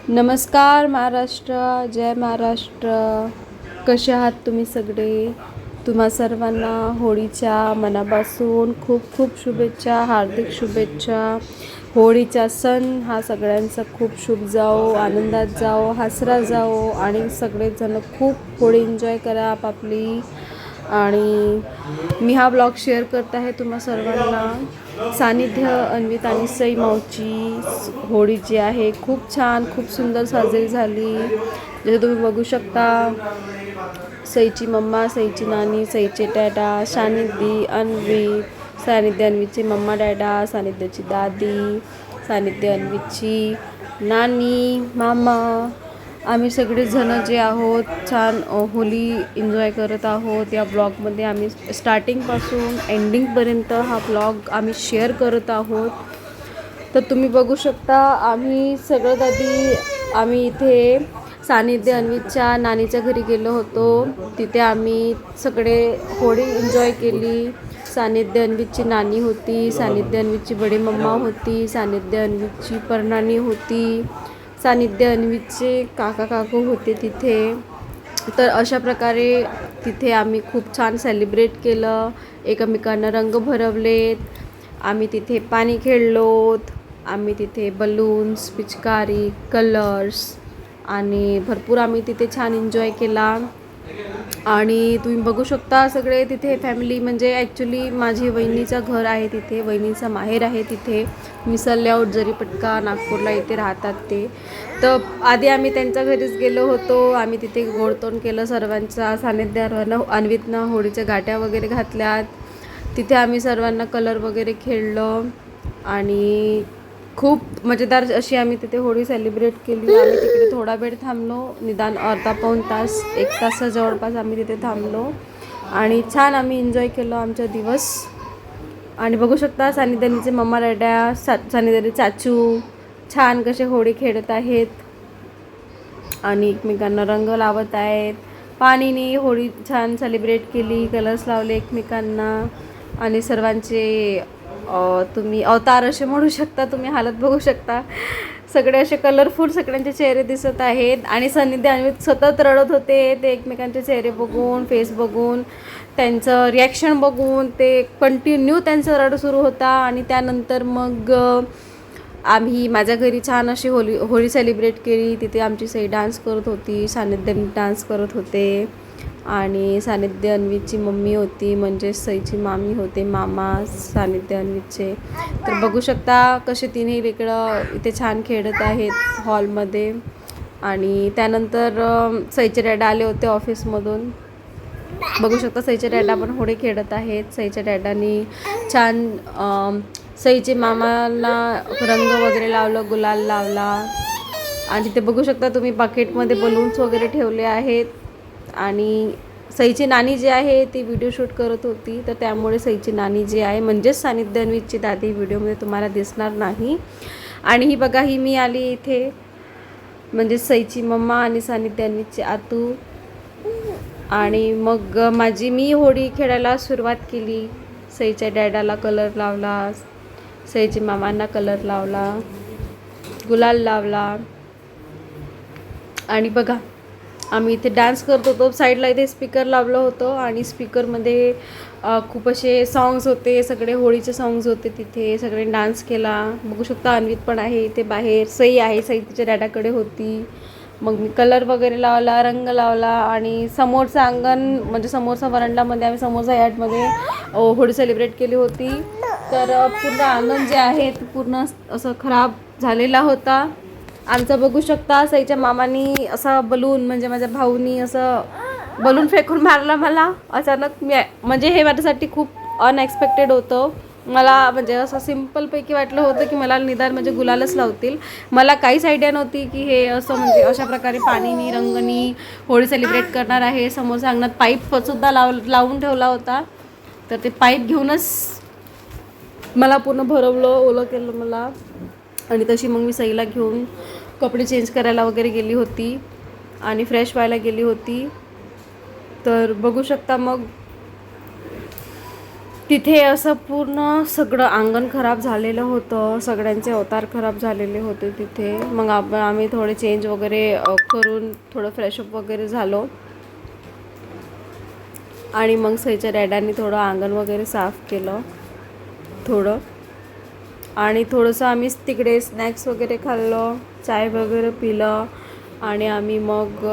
नमस्कार महाराष्ट्र, जय महाराष्ट्र. कसे आहात तुम्ही सगळे? तुम्हा सर्वांना होळीच्या मनापासून खूप खूप शुभेच्छा, हार्दिक शुभेच्छा. होळीचा सण हा सगळ्यांचा खूप शुभ जाओ, आनंदात जाओ, हसरा जाओ आणि सगळेजण खूप होळी एन्जॉय करा आपापली. आणि मी हा ब्लॉग शेअर करत आहे तुम्हा सर्वांना. सानिध्य अन्वित आणि सई मावची होळी जी आहे खूप छान, खूप सुंदर साजरी झाली. जसे तुम्ही बघू शकता, सईची मम्मा, सईची नानी, सईचे डॅडा, सानिध्य अन्वित, सानिध्य अन्वितची मम्मा डॅडा, सानिध्याची दादी, सानिध्य अन्वितची नानी, मामा, आम्ही सगळेजण जे आहोत छान होळी एन्जॉय करत आहोत. या ब्लॉगमध्ये आम्ही स्टार्टिंगपासून एंडिंगपर्यंत हा ब्लॉग आम्ही शेअर करत आहोत. तर तुम्ही बघू शकता, आम्ही सगळ्यात आधी आम्ही इथे सानिध्य अन्वितच्या नानीच्या घरी गेलो होतो. तिथे आम्ही सगळे होळी एन्जॉय केली. सानिध्य अन्वितची नानी होती, सानिध्य अन्वितची बडी मम्मा होती, सानिध्य अन्वितची परनानी होती, सानिध्य अन्वितचे काका काकू होते तिथे. तर अशा प्रकारे तिथे आम्ही खूप छान सेलिब्रेट केलं, एकमेकांना रंग भरवलेत, आम्ही तिथे पाणी खेळलोत, आम्ही तिथे बलून्स, पिचकारी, कलर्स आणि भरपूर आम्ही तिथे छान एन्जॉय केला. आणि तुम्ही बघू शकता सगळे तिथे फॅमिली, म्हणजे ॲक्च्युली माझी वहिनीचं घर आहे तिथे, वहिनीचं माहेर आहे तिथे, मिसल लेआउट जरीपटका नागपूरला इथे राहतात ते. तर आधी आम्ही त्यांच्या घरीच गेलो होतो. आम्ही तिथे गोडतोड केलं सर्वांचा. सानिध्यानं अन्वितनं होळीच्या गाठ्या वगैरे घातल्यात. तिथे आम्ही सर्वांना कलर वगैरे खेळलं आणि खूप मजेदार अशी आम्ही तिथे होळी सेलिब्रेट केली. आम्ही तिकडे थोडा वेळ थांबलो, निदान अर्धा पाऊण तास, 1 तास जवळपास आम्ही तिथे थांबलो आणि छान आम्ही एन्जॉय केलं आमचा दिवस. आणि बघू शकता सानिध्यानीचे मम्मा डॅडा, सानिध्यानी चाचू छान कसे होळी खेळत आहेत आणि एकमेकांना रंग लावत आहेत. पाणीने होळी छान सेलिब्रेट केली, कलर्स लावले एकमेकांना आणि सर्वांचे तुम्ही अवतार असे म्हणू शकता, तुम्ही हालत बघू शकता. सगळे असे कलरफुल सगळ्यांचे चेहरे दिसत आहेत आणि सानिध्य अन्वित सतत रडत होते. ते एकमेकांचे चेहरे बघून, फेस बघून, त्यांचं रिॲक्शन बघून ते कंटिन्यू त्यांचं रड सुरू होता. आणि त्यानंतर मग आम्ही माझ्या घरी छान अशी होळी सेलिब्रेट केली. तिथे आमची सई डान्स करत होती, सानिध्य डान्स करत होते आणि सानिध्य अन्वितची मम्मी होती, म्हणजे सईची मामी होते, मामा सानिध्य अन्वितचे. तर बघू शकता कसे तिन्ही वेगळं इथे छान खेळत आहेत हॉलमध्ये. आणि त्यानंतर सईचे डॅडा आले होते ऑफिसमधून. बघू शकता सईचे डॅडा पण होळी खेळत आहेत. सईच्या डॅडानी छान सईचे मामाला रंग वगैरे लावलं, गुलाल लावला. आणि तिथे बघू शकता तुम्ही बकेटमध्ये बलून्स वगैरे ठेवले आहेत. आणि सईची नानी जी आहे ती व्हिडिओ शूट करत होती, तर त्यामुळे सईची नानी जी आहे म्हणजेच सानिध्य अन्वितची दादी व्हिडिओमध्ये तुम्हाला दिसणार नाही. आणि ही बघा, ही मी आली इथे, म्हणजे सईची मम्मा आणि सानिध्य अन्वितची आतू. आणि मग मी होळी खेळायला सुरुवात केली. सईच्या डॅडाला कलर लावला, सईच्या मामांना कलर लावला, गुलाल लावला. आणि बघा आम्ही इथे डान्स करत होतो. साईडला इथे स्पीकर लावलं होतं आणि स्पीकरमध्ये खूप असे सॉंग्स होते, सगळे होळीचे सॉंग्स होते. तिथे सगळे डान्स केला. बघू शकता अन्वित पण आहे इथे बाहेर, सई आहे, सई तिच्या डॅडाकडे होती. मग मी कलर वगैरे लावला, रंग लावला आणि समोरचं अंगण म्हणजे समोरचा वरांडामध्ये आम्ही समोरचा यार्डमध्ये होळी सेलिब्रेट केली होती. तर पूर्ण अंगण जे आहे ते पूर्ण असं खराब झालेला होता आमचं. बघू शकता सईच्या मामानी असा बलून, म्हणजे माझ्या भाऊनी असं बलून फेकून मारला मला अचानक. म्हणजे हे माझ्यासाठी खूप अनएक्सपेक्टेड होतं. मला म्हणजे असं सिम्पलपैकी वाटलं होतं की मला निदान म्हणजे गुलालच लावतील. मला काहीच आयडिया नव्हती की हे असं म्हणजे अशा प्रकारे पाणीनी रंगनी होळी सेलिब्रेट करणार आहे. समोरच्या अंगणात पाईपसुद्धा लावून ठेवला होता. तर ते पाईप घेऊनच मला पूर्ण भरवलं, ओलं केलं मला. आणि तशी मग मी सईला घेऊन कपडे चेंज करायला वगैरे गेली होती आणि फ्रेश व्हायला गेली होती. तर बघू शकता मग तिथे असं पूर्ण सगळं अंगण खराब झालेलं होतं, सगळ्यांचे अवतार खराब झालेले होते तिथे. मग आम्ही थोडे चेंज वगैरे करून थोडं फ्रेशअप वगैरे झालो आणि मग सईच्या डॅडांनी थोडं अंगण वगैरे साफ केलं थोडं, आणि थोडंसं आम्ही तिकडे स्नॅक्स वगैरे खाल्लं, चाय वगैरे पिलं आणि आम्ही मग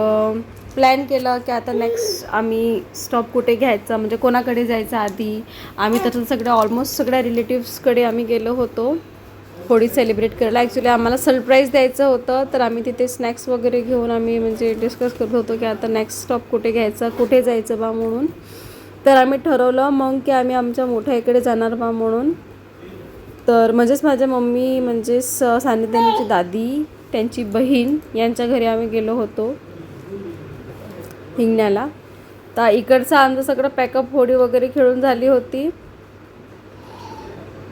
प्लॅन केलं की आता नेक्स्ट आम्ही स्टॉप कुठे घ्यायचा, म्हणजे कोणाकडे जायचं आधी. आम्ही तसं सगळ्या ऑलमोस्ट सगळ्या रिलेटिव्सकडे आम्ही गेलो होतो होळी सेलिब्रेट करायला. ॲक्च्युली आम्हाला सरप्राईज द्यायचं होतं, तर आम्ही तिथे स्नॅक्स वगैरे घेऊन आम्ही म्हणजे डिस्कस करत होतो की आता नेक्स्ट स्टॉप कुठे घ्यायचा, कुठे जायचं बा म्हणून. तर आम्ही ठरवलं मग की आम्ही आमच्या मोठ्या इकडे जाणार बा म्हणून. तर म्हणजेच माझ्या मम्मी म्हणजेच सानिध्याची दादी, त्यांची बहीण यांच्या घरी आम्ही गेलो होतो हिंगण्याला. तर इकडचं आमचं सगळं पॅकअप होळी वगैरे खेळून झाली होती.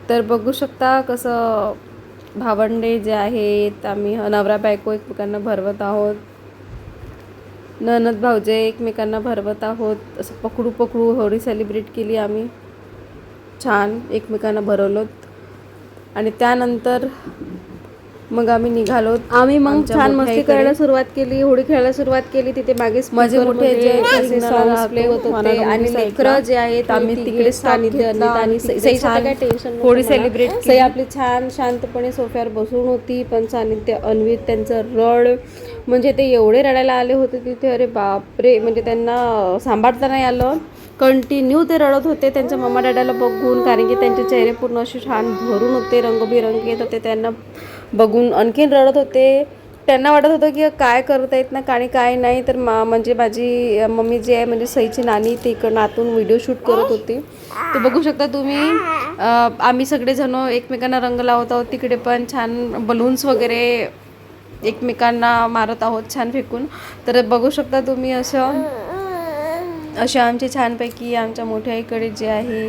तर बघू शकता कसं भावंडे जे आहेत, आम्ही नवरा बायको एकमेकांना भरवत आहोत, ननद भाऊजे एकमेकांना भरवत आहोत. असं पकडू पकडू होळी सेलिब्रेट केली आम्ही, छान एकमेकांना भरवलोत. आणि त्यानंतर मग आम्ही निघालो. आम्ही मग छान मस्ती करायला सुरुवात केली, होळी खेळायला सुरुवात केली. तिथे मागे माझे मोठे जे सॉंग्स प्ले होत होते आणि लेकरं जे आहेत आम्ही तिकडे सानिध्य आणि काय टेन्शन होळी सेलिब्रेट. सई आपली छान शांतपणे सोफ्यावर बसून होती, पण सानिध्य अन्वित त्यांचं रड म्हणजे ते एवढे रडायला आले होते तिथे, अरे बापरे, म्हणजे त्यांना सांभाळता नाही आलं. कंटिन्यू ते रडत होते त्यांच्या मम्मा डॅडाला बघून, कारण की त्यांचे चेहरे पूर्ण असे छान भरून होते, रंगबिरंगी. तर ते त्यांना बघून आणखीन रडत होते. त्यांना वाटत होतं की काय करता येत ना आणि काय नाही. तर म्हणजे माझी मम्मी जी आहे म्हणजे सईची नानी, ती इकडनं आतून व्हिडिओ शूट करत होती. तर बघू शकता तुम्ही, आम्ही सगळेजण एकमेकांना रंग लावत आहोत. तिकडे पण छान बलून्स वगैरे एकमेकांना मारत आहोत छान फेकून. तर बघू शकता तुम्ही अशा आमची छानपैकी आमच्या मोठ्या आईकडे जे आहे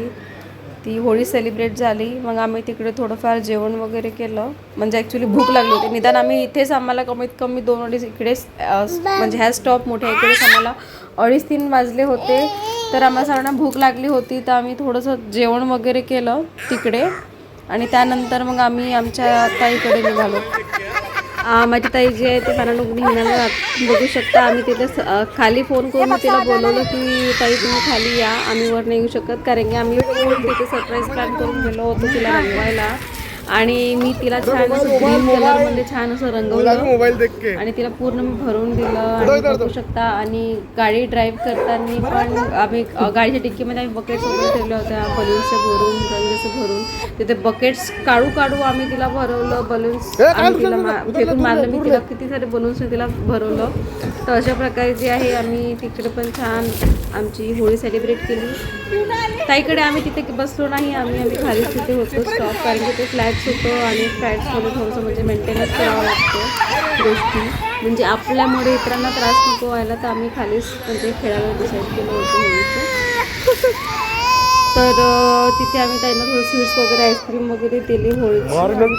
ती होळी सेलिब्रेट झाली. मग आम्ही तिकडे थोडंफार जेवण वगैरे केलं, म्हणजे ॲक्च्युली भूक लागली होती. निदान आम्ही इथेच आम्हाला कमीत कमी 2-2.5 इकडेच म्हणजे ह्या स्टॉप मोठ्या इकडेच आम्हाला 2:30-3 वाजले होते. तर आम्हाला सगळ्यांना भूक लागली होती, तर आम्ही थोडंसं जेवण वगैरे केलं तिकडे आणि त्यानंतर मग आम्ही आमच्या ताईकडे निघालो. माझी ताई जी आहे ती पानाडोंगरी हिंगण्याला बघू शकता. आम्ही तिथे खाली फोन करून तिला बोलवलं की ताई तुम्ही खाली या, आम्ही वर नाही येऊ शकत, कारण की आम्ही तिथे सरप्राईज प्लॅन करून गेलो होतो तिला रंगवायला. आणि मी तिला छान असं ग्रीन कलरमध्ये छान असं रंगवलं आणि तिला पूर्ण मी भरून दिलं आणि बघू शकता. आणि गाडी ड्राईव्ह करताना पण आम्ही गाडीच्या डिक्कीमध्ये आम्ही बकेट्स वगैरे ठेवल्या होत्या बलून्सच्या भरून, रंगाचं भरून. तिथे बकेट्स काढू आम्ही तिला भरवलं बलून्स, आम्ही तिला फेकून मारलं. मी तिला किती सारे बलून्सने तिला भरवलं. तर अशा प्रकारे जे आहे आम्ही तिकडे पण छान आमची होळी सेलिब्रेट केली. ताईकडे आम्ही तिथे बसलो नाही, आम्ही खालीच तिथे होतो स्टॉप, कारण की ते फ्लॅट्स होतं आणि फ्लॅट्समध्ये थोडंसं म्हणजे मेंटेनन्स करावं लागतं गोष्टी, म्हणजे आपल्यामुळे इतरांना त्रास नको व्हायला. तर आम्ही खालीच म्हणजे खेळायला डिसाईड केलं होतं होळीचं. तर तिथे आम्ही त्यांना थोडं स्वीट्स वगैरे आईस्क्रीम वगैरे दिली होळीची.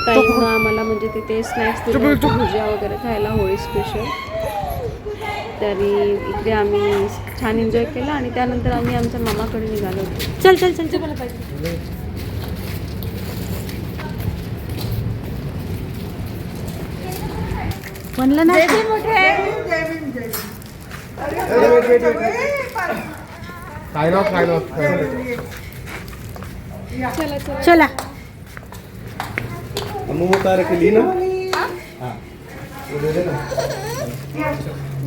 ताईनं आम्हाला म्हणजे तिथे स्नॅक्स दिले, भुजिया वगैरे खायला होळी स्पेशल. तरी इकडे आम्ही छान एन्जॉय केला आणि त्यानंतर आम्ही आमच्या मामाकडे निघालो. चल मला पाहिजे म्हणलं ना. चला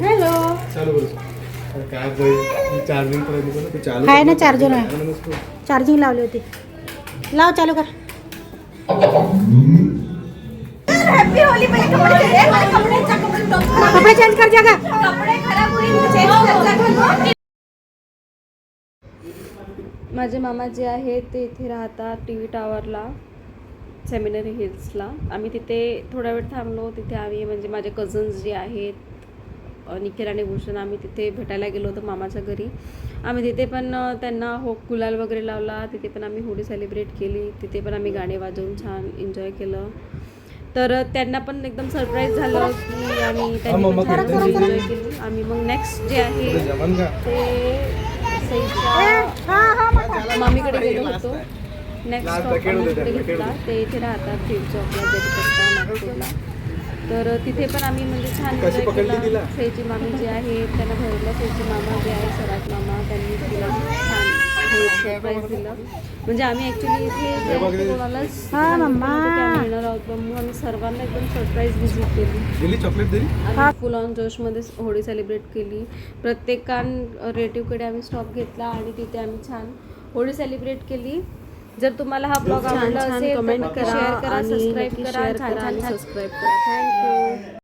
हॅलो आहे ना, चार्जर आहे, चार्जिंग लावली होती. लाव, चालू कर. कपडे चेंज कर जागा. माझे मामा जे आहेत ते इथे राहतात TV टावरला, सेमिनरी हिल्सला. आम्ही तिथे थोडा वेळ थांबलो. तिथे आम्ही म्हणजे माझे कझन्स जे आहेत निखिल आणि भूषण, आम्ही तिथे भेटायला गेलो होतो मामाच्या घरी. आम्ही तिथे पण त्यांना गुलाल वगैरे लावला. तिथे पण आम्ही होळी सेलिब्रेट केली. तिथे पण आम्ही गाणे वाजवून छान एन्जॉय केलं. तर त्यांना पण एकदम सरप्राईज झालं की आम्ही त्यांनी एन्जॉय केली. आम्ही मग नेक्स्ट जे आहे ते सईच्या मामीकडे गेलो होतो. नेक्स्ट स्टॉप मामीकडे घेतला. ते इथे राहतात फीड चौकला जरीपत्ता नागपूरला. तर तिथे पण आम्ही म्हणजे छान एन्जॉय केला. फेची मामी जे आहे त्यांना भरलं. फेची मामा जे आहे सराट मामा त्यांनी तिला छान सरप्राईज दिलं. म्हणजे आम्ही ॲक्च्युली इथे जे आहे कोणालाच येणार आहोत पण मग आम्ही सर्वांना एकदम सरप्राईज विजिट केली. चॉकलेट आम्ही फुल ऑन जोशमध्ये होळी सेलिब्रेट केली. प्रत्येकान रिलेटिव्हकडे आम्ही स्टॉप घेतला आणि तिथे आम्ही छान होळी सेलिब्रेट केली. जर तुम्हाला हा ब्लॉग आवडला असेल तर कमेंट करा, शेअर करा, सबस्क्राईब करा, छान छान सबस्क्राईब करा. थँक्यू.